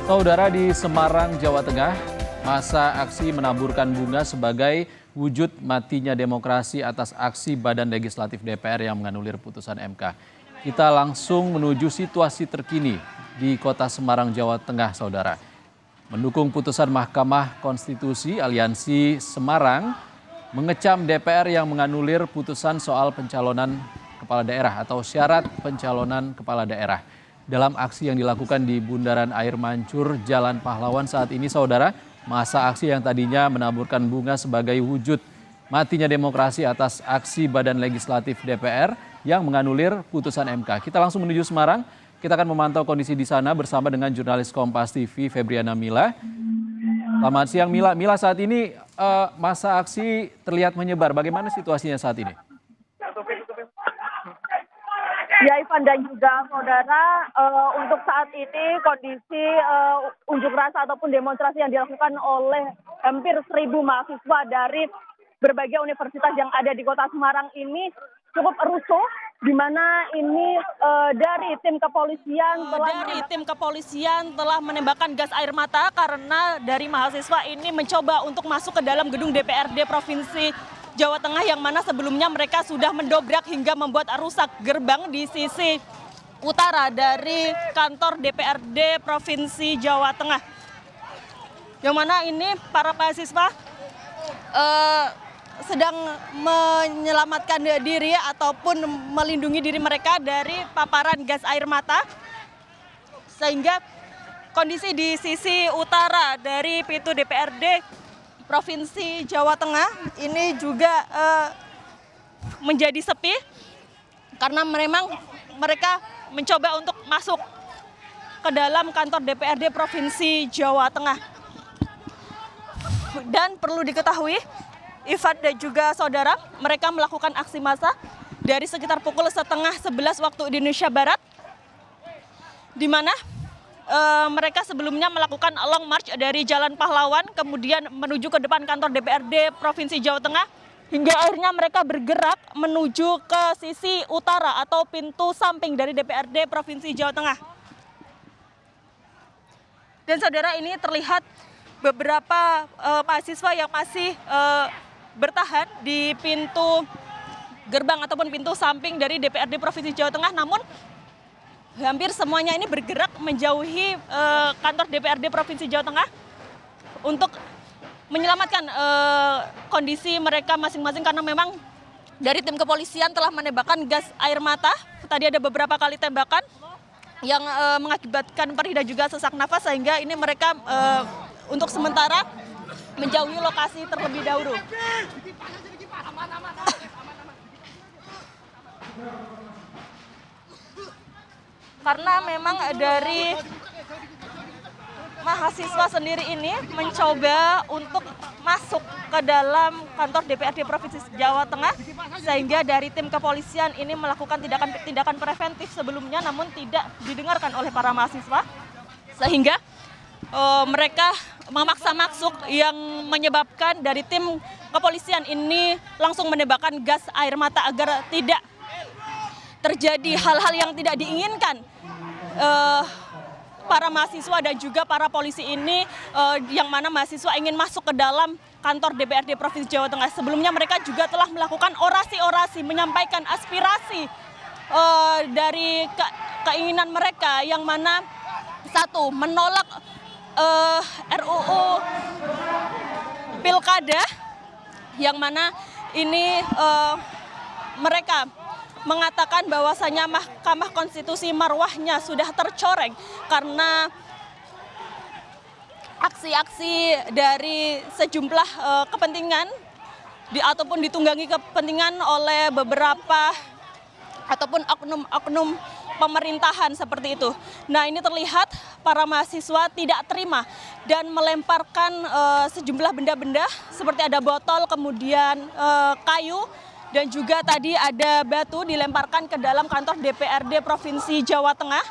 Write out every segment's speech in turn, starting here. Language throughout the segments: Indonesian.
Saudara, di Semarang, Jawa Tengah, masa aksi menaburkan bunga sebagai wujud matinya demokrasi atas aksi Badan Legislatif DPR yang menganulir putusan MK. Kita langsung menuju situasi terkini di Kota Semarang, Jawa Tengah, saudara. Mendukung putusan Mahkamah Konstitusi, Aliansi Semarang mengecam DPR yang menganulir putusan soal pencalonan kepala daerah atau syarat pencalonan kepala daerah. Dalam aksi yang dilakukan di Bundaran Air Mancur, Jalan Pahlawan saat ini, saudara, masa aksi yang tadinya menaburkan bunga sebagai wujud matinya demokrasi atas aksi Badan Legislatif DPR yang menganulir putusan MK. Kita langsung menuju Semarang. Kita akan memantau kondisi di sana bersama dengan jurnalis Kompas TV Febriana Mila. Selamat siang Mila. Mila, saat ini masa aksi terlihat menyebar. Bagaimana situasinya saat ini? Ya, Ivan dan juga saudara, untuk saat ini kondisi unjuk rasa ataupun demonstrasi yang dilakukan oleh hampir 1.000 mahasiswa dari berbagai universitas yang ada di Kota Semarang ini cukup rusuh, di mana ini dari tim kepolisian telah menembakkan gas air mata karena dari mahasiswa ini mencoba untuk masuk ke dalam gedung DPRD Provinsi Jawa Tengah yang mana sebelumnya mereka sudah mendobrak hingga membuat rusak gerbang di sisi utara dari kantor DPRD Provinsi Jawa Tengah. Yang mana ini para mahasiswa sedang menyelamatkan diri ataupun melindungi diri mereka dari paparan gas air mata. Sehingga kondisi di sisi utara dari pintu DPRD Provinsi Jawa Tengah ini juga menjadi sepi karena memang mereka mencoba untuk masuk ke dalam kantor DPRD Provinsi Jawa Tengah. Dan perlu diketahui, Ivan dan juga saudara, mereka melakukan aksi massa dari sekitar pukul 10:30 waktu Indonesia Barat, di mana mereka sebelumnya melakukan long march dari Jalan Pahlawan, kemudian menuju ke depan kantor DPRD Provinsi Jawa Tengah, hingga akhirnya mereka bergerak menuju ke sisi utara atau pintu samping dari DPRD Provinsi Jawa Tengah. Dan saudara, ini terlihat beberapa mahasiswa yang masih bertahan di pintu gerbang ataupun pintu samping dari DPRD Provinsi Jawa Tengah, namun hampir semuanya ini bergerak menjauhi kantor DPRD Provinsi Jawa Tengah untuk menyelamatkan kondisi mereka masing-masing karena memang dari tim kepolisian telah menembakkan gas air mata. Tadi ada beberapa kali tembakan yang mengakibatkan perih dan juga sesak nafas, sehingga ini mereka untuk sementara menjauhi lokasi terlebih dahulu. Karena memang dari mahasiswa sendiri ini mencoba untuk masuk ke dalam kantor DPRD Provinsi Jawa Tengah, sehingga dari tim kepolisian ini melakukan tindakan preventif sebelumnya, namun tidak didengarkan oleh para mahasiswa, sehingga mereka memaksa masuk yang menyebabkan dari tim kepolisian ini langsung menembakkan gas air mata agar tidak terjadi hal-hal yang tidak diinginkan. Para mahasiswa dan juga para polisi ini yang mana mahasiswa ingin masuk ke dalam kantor DPRD Provinsi Jawa Tengah. Sebelumnya mereka juga telah melakukan orasi-orasi, menyampaikan aspirasi dari keinginan mereka, yang mana satu, menolak RUU Pilkada, yang mana ini mereka mengatakan bahwasanya Mahkamah Konstitusi marwahnya sudah tercoreng karena aksi-aksi dari sejumlah kepentingan ataupun ditunggangi kepentingan oleh beberapa ataupun oknum pemerintahan seperti itu. Nah, ini terlihat para mahasiswa tidak terima dan melemparkan sejumlah benda-benda seperti ada botol, kemudian kayu, dan juga tadi ada batu dilemparkan ke dalam kantor DPRD Provinsi Jawa Tengah.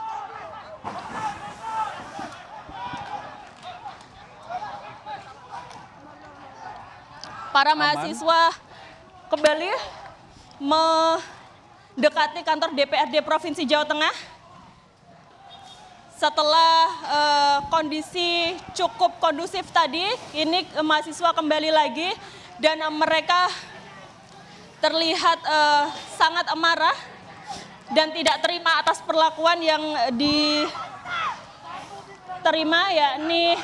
Para mahasiswa kembali mendekati kantor DPRD Provinsi Jawa Tengah. setelah kondisi cukup kondusif tadi, ini mahasiswa kembali lagi dan mereka terlihat sangat amarah dan tidak terima atas perlakuan yang diterima, yakni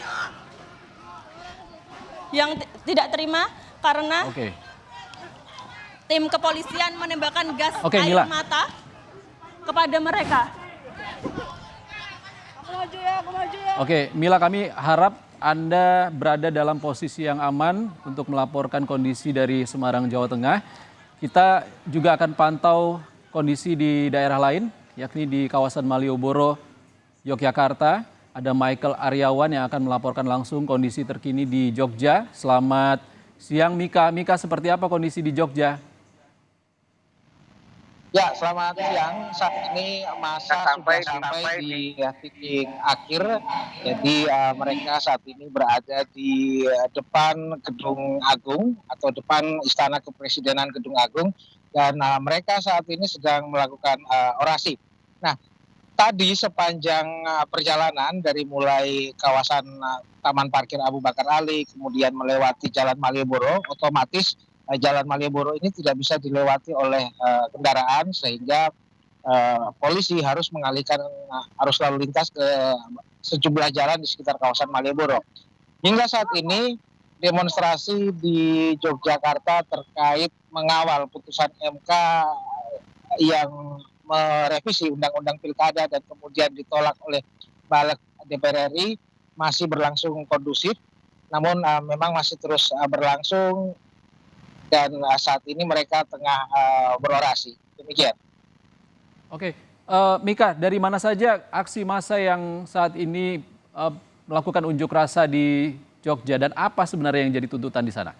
yang tidak terima karena tim kepolisian menembakkan gas air Mila. mata kepada mereka. Oke, Mila, kami harap Anda berada dalam posisi yang aman untuk melaporkan kondisi dari Semarang, Jawa Tengah. Kita juga akan pantau kondisi di daerah lain, yakni di kawasan Malioboro, Yogyakarta. Ada Michael Aryawan yang akan melaporkan langsung kondisi terkini di Jogja. Selamat siang, Mika. Mika, seperti apa kondisi di Jogja? Ya, selamat siang. Saat ini masa sudah sampai di titik akhir. Jadi mereka saat ini berada di depan Gedung Agung atau depan Istana Kepresidenan Gedung Agung. Dan mereka saat ini sedang melakukan orasi. Nah, tadi sepanjang perjalanan dari mulai kawasan Taman Parkir Abu Bakar Ali, kemudian melewati Jalan Malioboro, otomatis Jalan Malioboro ini tidak bisa dilewati oleh kendaraan sehingga polisi harus mengalihkan arus lalu lintas ke sejumlah jalan di sekitar kawasan Malioboro. Hingga saat ini demonstrasi di Yogyakarta terkait mengawal putusan MK yang merevisi Undang-Undang Pilkada dan kemudian ditolak oleh Balik DPR RI masih berlangsung kondusif, namun memang masih terus berlangsung. Dan saat ini mereka tengah berorasi. Demikian. Oke, Mika, dari mana saja aksi massa yang saat ini melakukan unjuk rasa di Jogja dan apa sebenarnya yang jadi tuntutan di sana?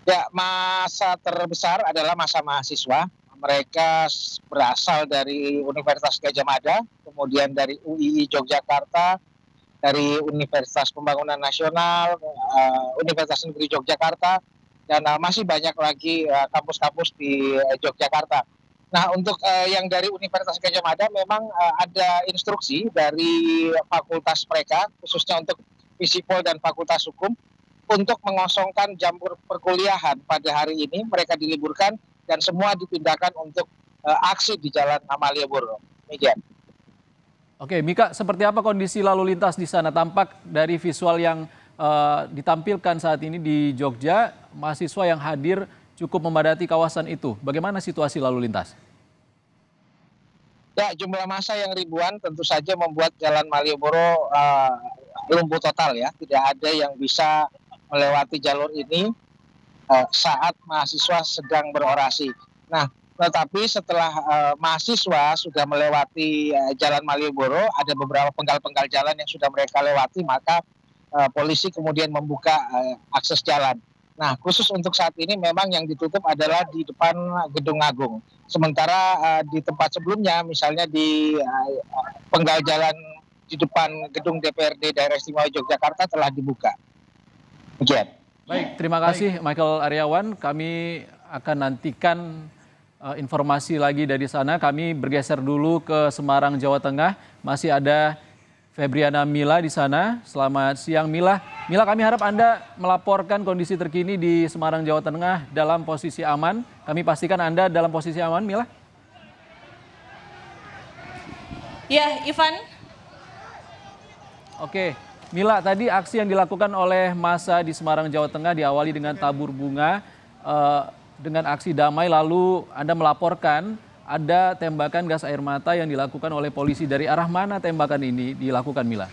Ya, massa terbesar adalah massa mahasiswa. Mereka berasal dari Universitas Gadjah Mada, kemudian dari UII Yogyakarta, dari Universitas Pembangunan Nasional, Universitas Negeri Yogyakarta, dan masih banyak lagi kampus-kampus di Yogyakarta. Nah, untuk yang dari Universitas Gadjah Mada memang ada instruksi dari fakultas mereka, khususnya untuk Fisipol dan Fakultas Hukum, untuk mengosongkan jam perkuliahan pada hari ini. Mereka diliburkan dan semua dipindahkan untuk aksi di Jalan Malioboro. Demikian. Oke, Mika, seperti apa kondisi lalu lintas di sana? Tampak dari visual yang ditampilkan saat ini di Jogja, mahasiswa yang hadir cukup memadati kawasan itu. Bagaimana situasi lalu lintas? Ya, jumlah massa yang ribuan tentu saja membuat Jalan Malioboro lumpuh total ya. Tidak ada yang bisa melewati jalur ini saat mahasiswa sedang berorasi. Nah, tetapi setelah mahasiswa sudah melewati Jalan Malioboro, ada beberapa penggal-penggal jalan yang sudah mereka lewati, maka polisi kemudian membuka akses jalan. Nah, khusus untuk saat ini memang yang ditutup adalah di depan Gedung Agung. Sementara di tempat sebelumnya, misalnya di penggal jalan di depan Gedung DPRD Daerah Istimewa Yogyakarta telah dibuka. Demikian. Baik, terima kasih Michael Aryawan. Kami akan nantikan informasi lagi dari sana. Kami bergeser dulu ke Semarang, Jawa Tengah. Masih ada Febriana Mila di sana. Selamat siang Mila. Mila, kami harap Anda melaporkan kondisi terkini di Semarang, Jawa Tengah dalam posisi aman. Kami pastikan Anda dalam posisi aman, Mila. Ya, Ivan. Oke, Mila, tadi aksi yang dilakukan oleh massa di Semarang, Jawa Tengah diawali dengan tabur bunga, dengan aksi damai, lalu Anda melaporkan ada tembakan gas air mata yang dilakukan oleh polisi. Dari arah mana tembakan ini dilakukan, Mila?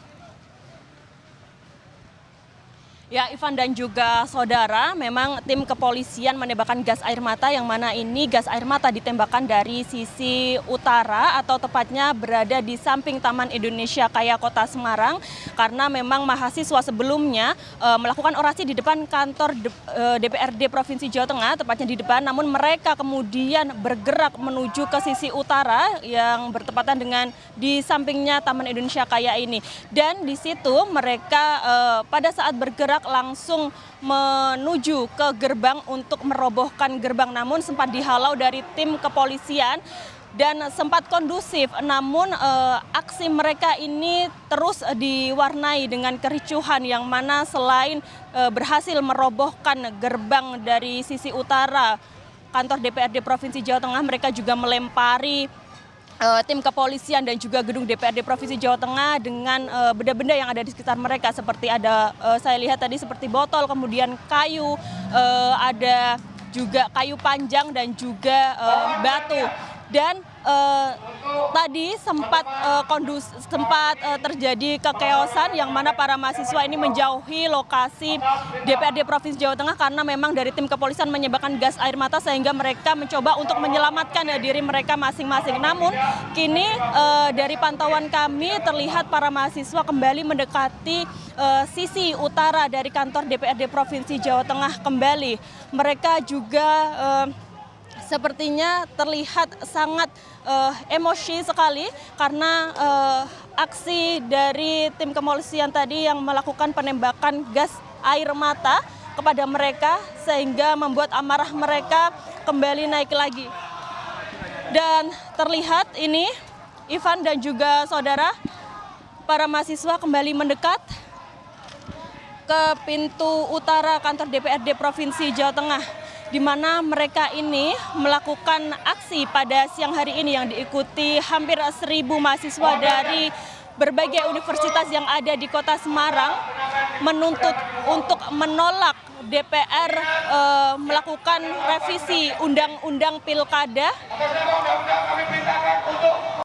Ya, Ivan dan juga saudara, memang tim kepolisian menembakkan gas air mata, yang mana ini gas air mata ditembakkan dari sisi utara atau tepatnya berada di samping Taman Indonesia Kaya Kota Semarang, karena memang mahasiswa sebelumnya melakukan orasi di depan kantor DPRD Provinsi Jawa Tengah, tepatnya di depan, namun mereka kemudian bergerak menuju ke sisi utara yang bertepatan dengan di sampingnya Taman Indonesia Kaya ini. Dan di situ mereka pada saat bergerak langsung menuju ke gerbang untuk merobohkan gerbang, namun sempat dihalau dari tim kepolisian dan sempat kondusif. Namun aksi mereka ini terus diwarnai dengan kericuhan yang mana selain berhasil merobohkan gerbang dari sisi utara kantor DPRD Provinsi Jawa Tengah, mereka juga melempari tim kepolisian dan juga gedung DPRD Provinsi Jawa Tengah dengan benda-benda yang ada di sekitar mereka, seperti ada saya lihat tadi seperti botol, kemudian kayu, ada juga kayu panjang dan juga batu. Dan tadi sempat terjadi kekeosan yang mana para mahasiswa ini menjauhi lokasi DPRD Provinsi Jawa Tengah karena memang dari tim kepolisian menyebabkan gas air mata sehingga mereka mencoba untuk menyelamatkan diri mereka masing-masing. Namun kini dari pantauan kami terlihat para mahasiswa kembali mendekati sisi utara dari kantor DPRD Provinsi Jawa Tengah kembali. Mereka juga sepertinya terlihat sangat emosi sekali karena aksi dari tim kepolisian tadi yang melakukan penembakan gas air mata kepada mereka sehingga membuat amarah mereka kembali naik lagi. Dan terlihat ini Ivan dan juga saudara, para mahasiswa kembali mendekat ke pintu utara kantor DPRD Provinsi Jawa Tengah, di mana mereka ini melakukan aksi pada siang hari ini yang diikuti hampir 1.000 mahasiswa dari berbagai universitas yang ada di Kota Semarang, menuntut untuk menolak DPR melakukan revisi Undang-Undang Pilkada.